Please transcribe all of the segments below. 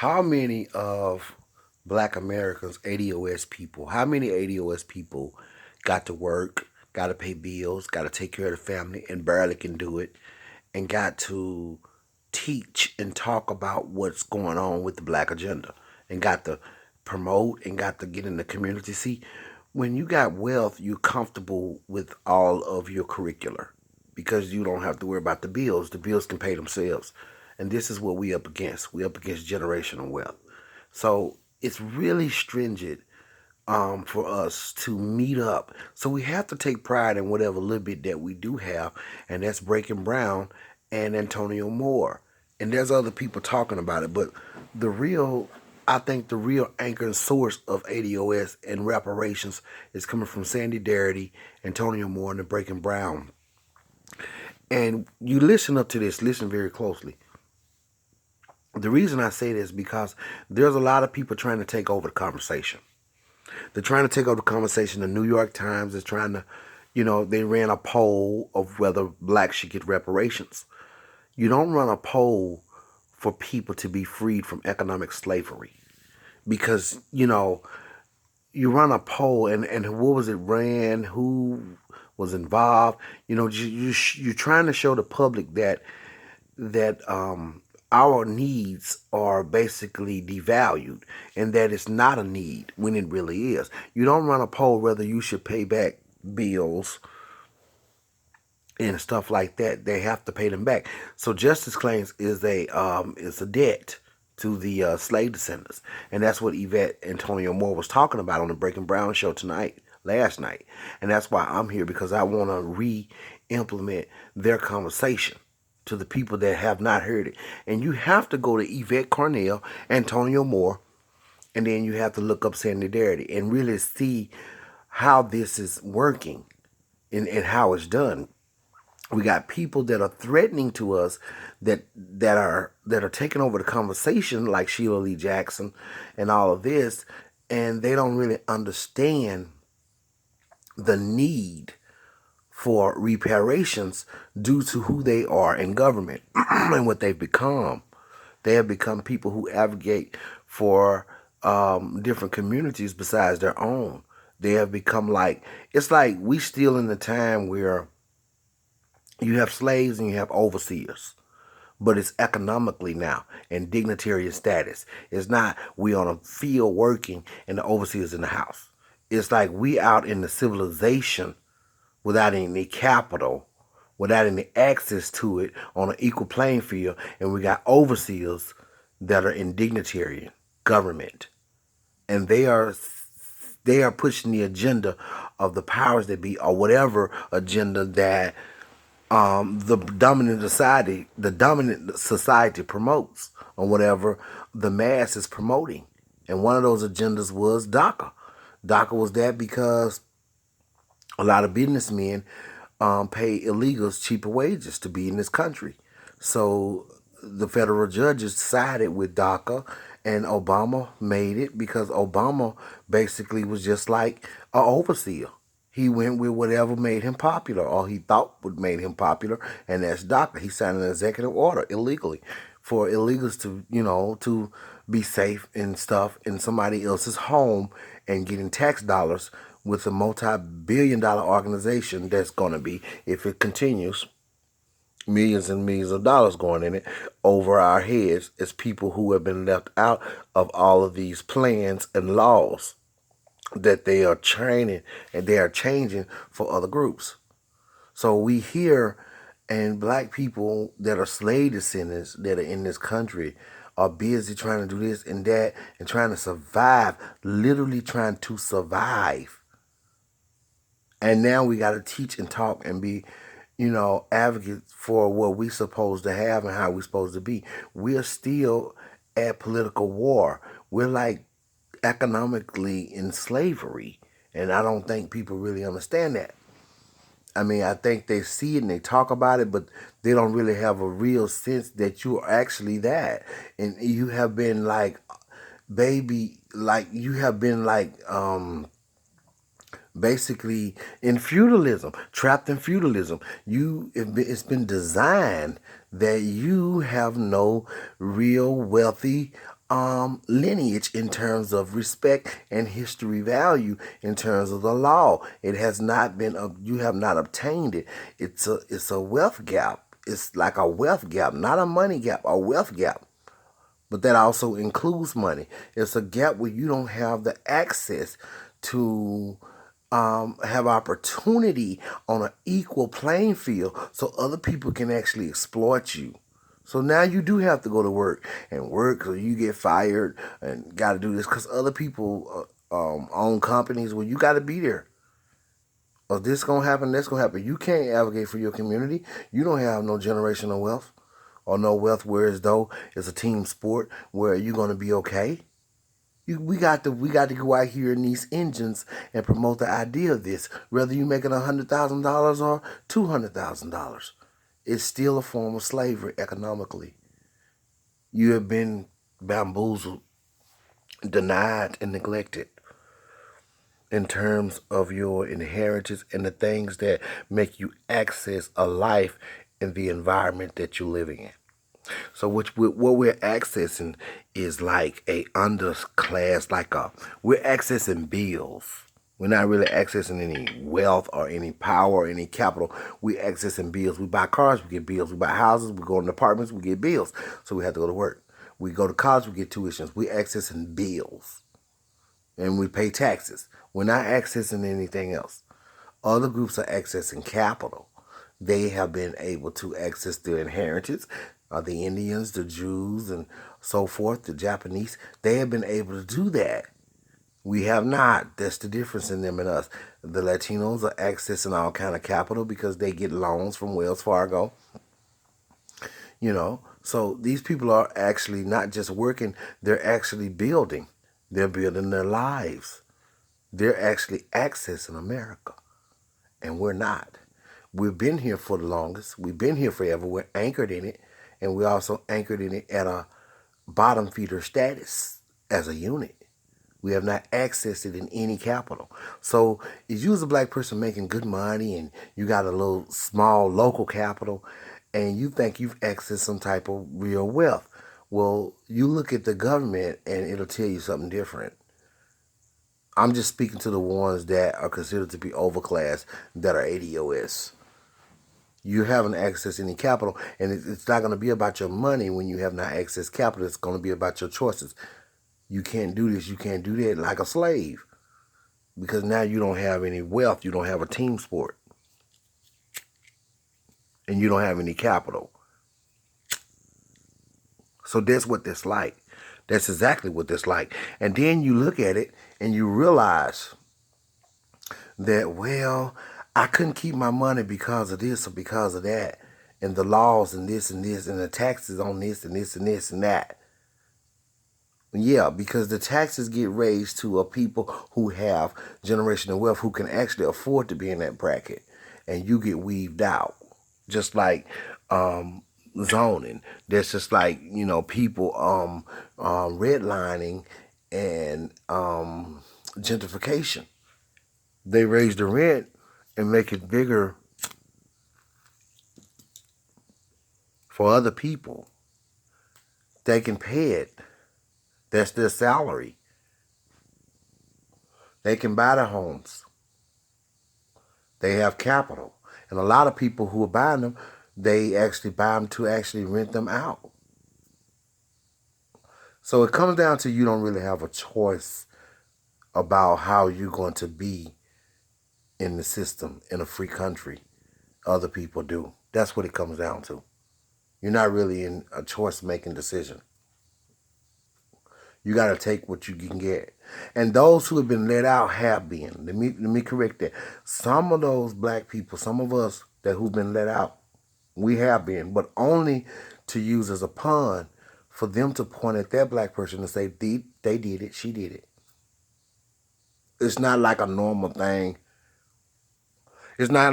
How many of black Americans, ADOS people, how many ADOS people got to work, got to pay bills, got to take care of the family, and barely can do it, and got to teach and talk about what's going on with the black agenda, and got to promote and got to get in the community? See, when you got wealth, you're comfortable with all of your curricular because you don't have to worry about the bills. The bills can pay themselves. And this is what we up against. We up against generational wealth. So it's really stringent for us to meet up. So we have to take pride in whatever little bit that we do have, and that's Breaking Brown and Antonio Moore. And there's other people talking about it, but the real, I think the real anchor and source of ADOS and reparations is coming from Sandy Darity, Antonio Moore, and the Breaking Brown. And you listen up to this, listen very closely. The reason I say this is because there's a lot of people trying to take over the conversation. They're trying to take over the conversation. The New York Times is trying to, they ran a poll of whether blacks should get reparations. You don't run a poll for people to be freed from economic slavery because, you run a poll and what was it ran, who was involved. You're trying to show the public that our needs are basically devalued and that it's not a need when it really is. You don't run a poll whether you should pay back bills and stuff like that. They have to pay them back. So justice claims is a debt to the slave descendants, and that's what Yvette Antonio Moore was talking about on the Breaking Brown show last night, and that's why I'm here because I want to re-implement their conversation to the people that have not heard it. And you have to go to Yvette Cornell, Antonio Moore, and then you have to look up Sandy Darity and really see how this is working and how it's done. We got people that are threatening to us that are taking over the conversation, like Sheila Lee Jackson and all of this, and they don't really understand the need for reparations due to who they are in government and what they've become. They have become people who advocate for different communities besides their own. They have become it's like we still in the time where you have slaves and you have overseers. But it's economically now and dignitary status. It's not we on a field working and the overseers in the house. It's like we out in the civilization without any capital, without any access to it on an equal playing field, and we got overseers that are in dignitary government, and they are pushing the agenda of the powers that be or whatever agenda that the dominant society promotes on whatever the mass is promoting. And one of those agendas was DACA. DACA was that because a lot of businessmen pay illegals cheaper wages to be in this country. So the federal judges sided with DACA, and Obama made it because Obama basically was just like an overseer. He went with whatever made him popular or he thought would make him popular, and that's DACA. He signed an executive order illegally for illegals to be safe and stuff in somebody else's home and getting tax dollars with a multi-billion-dollar organization that's going to be, if it continues, millions and millions of dollars going in it over our heads as people who have been left out of all of these plans and laws that they are training and they are changing for other groups. So we hear, and black people that are slave descendants that are in this country are busy trying to do this and that and trying to survive, literally trying to survive. And now we got to teach and talk and be, advocates for what we supposed to have and how we supposed to be. We're still at political war. We're like economically in slavery. And I don't think people really understand that. I mean, I think they see it and they talk about it, but they don't really have a real sense that you are actually that. And you have been you have been basically in feudalism, trapped in feudalism. It's been designed that you have no real wealthy lineage in terms of respect and history value in terms of the law. It has not been, you have not obtained it. It's a wealth gap. It's like a wealth gap, not a money gap, a wealth gap. But that also includes money. It's a gap where you don't have the access to have opportunity on an equal playing field so other people can actually exploit you. So now you do have to go to work so you get fired and got to do this because other people own companies where you got to be there. Or this going to happen, that's going to happen. You can't advocate for your community. You don't have no generational wealth or no wealth where as though it's a team sport where you're going to be okay. We got to go out here in these engines and promote the idea of this. Whether you're making $100,000 or $200,000, it's still a form of slavery economically. You have been bamboozled, denied, and neglected in terms of your inheritance and the things that make you access a life in the environment that you're living in. So what we're accessing is like a underclass, we're accessing bills. We're not really accessing any wealth or any power or any capital. We're accessing bills. We buy cars, we get bills. We buy houses, we go in apartments, we get bills. So we have to go to work. We go to college, we get tuitions. We're accessing bills. And we pay taxes. We're not accessing anything else. Other groups are accessing capital. They have been able to access their inheritance. The Indians, the Jews, and so forth, the Japanese, they have been able to do that. We have not. That's the difference in them and us. The Latinos are accessing all kind of capital because they get loans from Wells Fargo. So these people are actually not just working, they're actually building. They're building their lives. They're actually accessing America. And we're not. We've been here for the longest. We've been here forever. We're anchored in it. And we're also anchored in it at a bottom feeder status as a unit. We have not accessed it in any capital. So if you as a black person making good money and you got a little small local capital and you think you've accessed some type of real wealth, well, you look at the government and it'll tell you something different. I'm just speaking to the ones that are considered to be overclass that are ADOS. You haven't accessed any capital, and it's not going to be about your money when you have not accessed capital. It's going to be about your choices. You can't do this, you can't do that like a slave because now you don't have any wealth. You don't have a team sport, and you don't have any capital. So that's what that's like. That's exactly what that's like. And then you look at it and you realize that, well, I couldn't keep my money because of this or because of that, and the laws and this and this, and the taxes on this and this and this and that. Yeah, because the taxes get raised to a people who have generational wealth, who can actually afford to be in that bracket, and you get weaved out. Just like zoning. That's just like, people redlining and gentrification. They raise the rent and make it bigger for other people. They can pay it. That's their salary. They can buy the homes. They have capital. And a lot of people who are buying them, they actually buy them to actually rent them out. So it comes down to you don't really have a choice about how you're going to be in the system in a free country. Other people do. That's what it comes down to. You're not really in a choice-making decision. You got to take what you can get. And those who have been let out have been. Let me correct that. Some of those black people, some of us who've been let out, we have been, but only to use as a pawn for them to point at that black person and say, they did it, she did it. It's not like a normal thing. It's not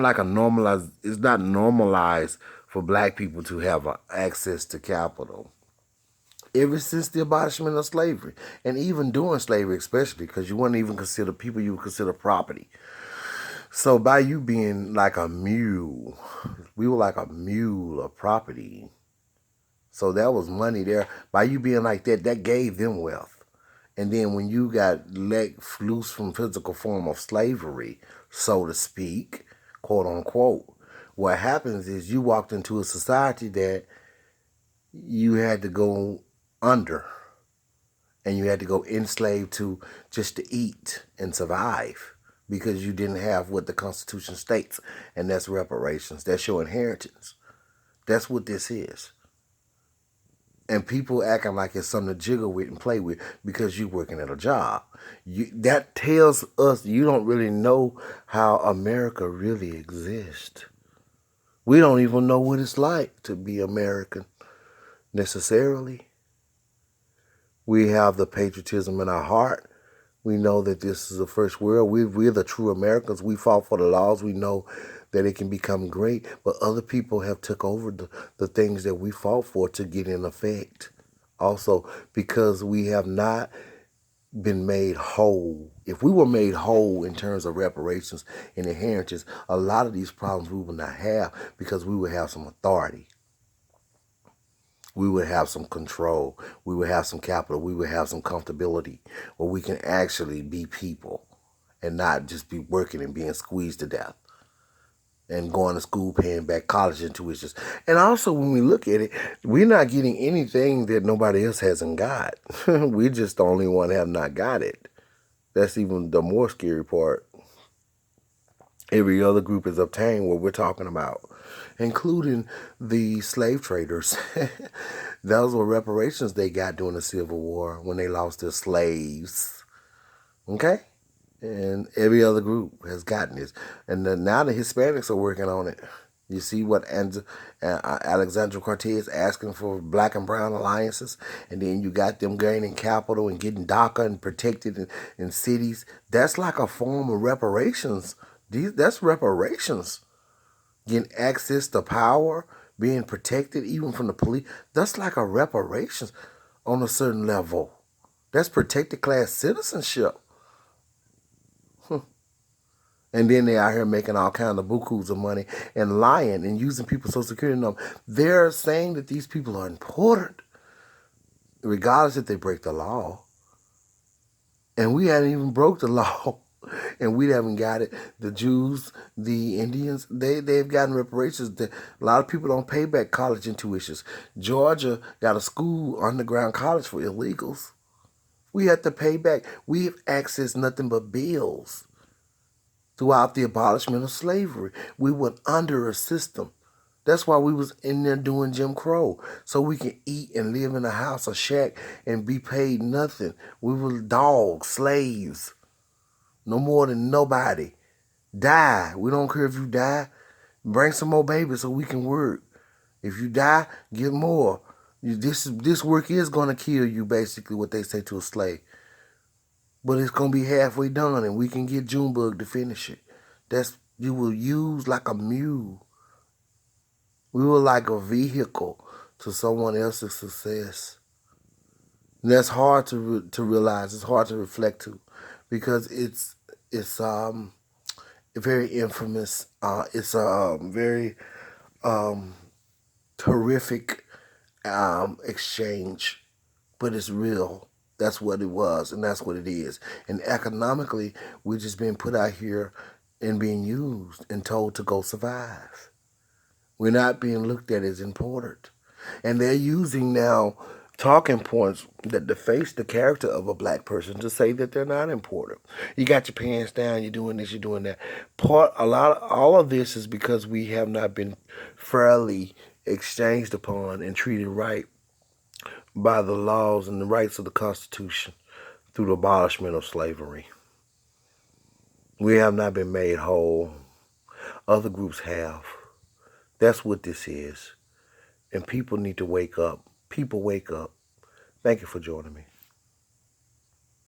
normalized for black people to have access to capital. Ever since the abolishment of slavery, and even during slavery especially, because you wouldn't even consider people, you would consider property. So by you being like a mule, we were like a mule of property. So that was money there. By you being like that, that gave them wealth. And then when you got let loose from physical form of slavery, so to speak, quote unquote, what happens is you walked into a society that you had to go under, and you had to go enslaved to just to eat and survive because you didn't have what the Constitution states, and that's reparations. That's your inheritance. That's what this is. And people acting like it's something to jiggle with and play with because you're working at a job. That tells us you don't really know how America really exists. We don't even know what it's like to be American necessarily. We have the patriotism in our heart. We know that this is the first world. We're the true Americans. We fought for the laws. We know that it can become great. But other people have took over the things that we fought for to get in effect. Also, because we have not been made whole. If we were made whole in terms of reparations and inheritance, a lot of these problems we would not have because we would have some authority. We would have some control. We would have some capital. We would have some comfortability where we can actually be people and not just be working and being squeezed to death and going to school, paying back college tuitions. And also, when we look at it, we're not getting anything that nobody else hasn't got. We're just the only one that have not got it. That's even the more scary part. Every other group is obtained what we're talking about, including the slave traders. Those were reparations they got during the Civil War when they lost their slaves. Okay? And every other group has gotten this. And now the Hispanics are working on it. You see what Alexandria Cortez asking for black and brown alliances, and then you got them gaining capital and getting DACA and protected in cities. That's like a form of reparations. That's reparations. Getting access to power, being protected even from the police. That's like a reparations on a certain level. That's protected class citizenship. And then they out here making all kinds of bukus of money and lying and using people's social security number. They're saying that these people are important, regardless if they break the law. And we hadn't even broke the law. And we haven't got it. The Jews, the Indians, they've gotten reparations. A lot of people don't pay back college tuitions. Georgia got a school, underground college for illegals. We have to pay back. We have accessed nothing but bills. Throughout the abolishment of slavery, we went under a system. That's why we was in there doing Jim Crow, so we can eat and live in a house, a shack, and be paid nothing. We were dogs, slaves, no more than nobody. Die. We don't care if you die. Bring some more babies so we can work. If you die, get more. This work is gonna kill you, basically, what they say to a slave. But it's going to be halfway done, and we can get Junebug to finish it. You will use like a mule. We were like a vehicle to someone else's success. And that's hard to realize. It's hard to reflect to, because it's very infamous. It's a very terrific exchange, but it's real. That's what it was, and that's what it is. And economically, we're just being put out here and being used and told to go survive. We're not being looked at as important. And they're using now talking points that deface the character of a black person to say that they're not important. You got your pants down, you're doing this, you're doing that. All of this is because we have not been fairly exchanged upon and treated right by the laws and the rights of the Constitution through the abolishment of slavery. We have not been made whole. Other groups have. That's what this is. And people need to wake up. People wake up. Thank you for joining me.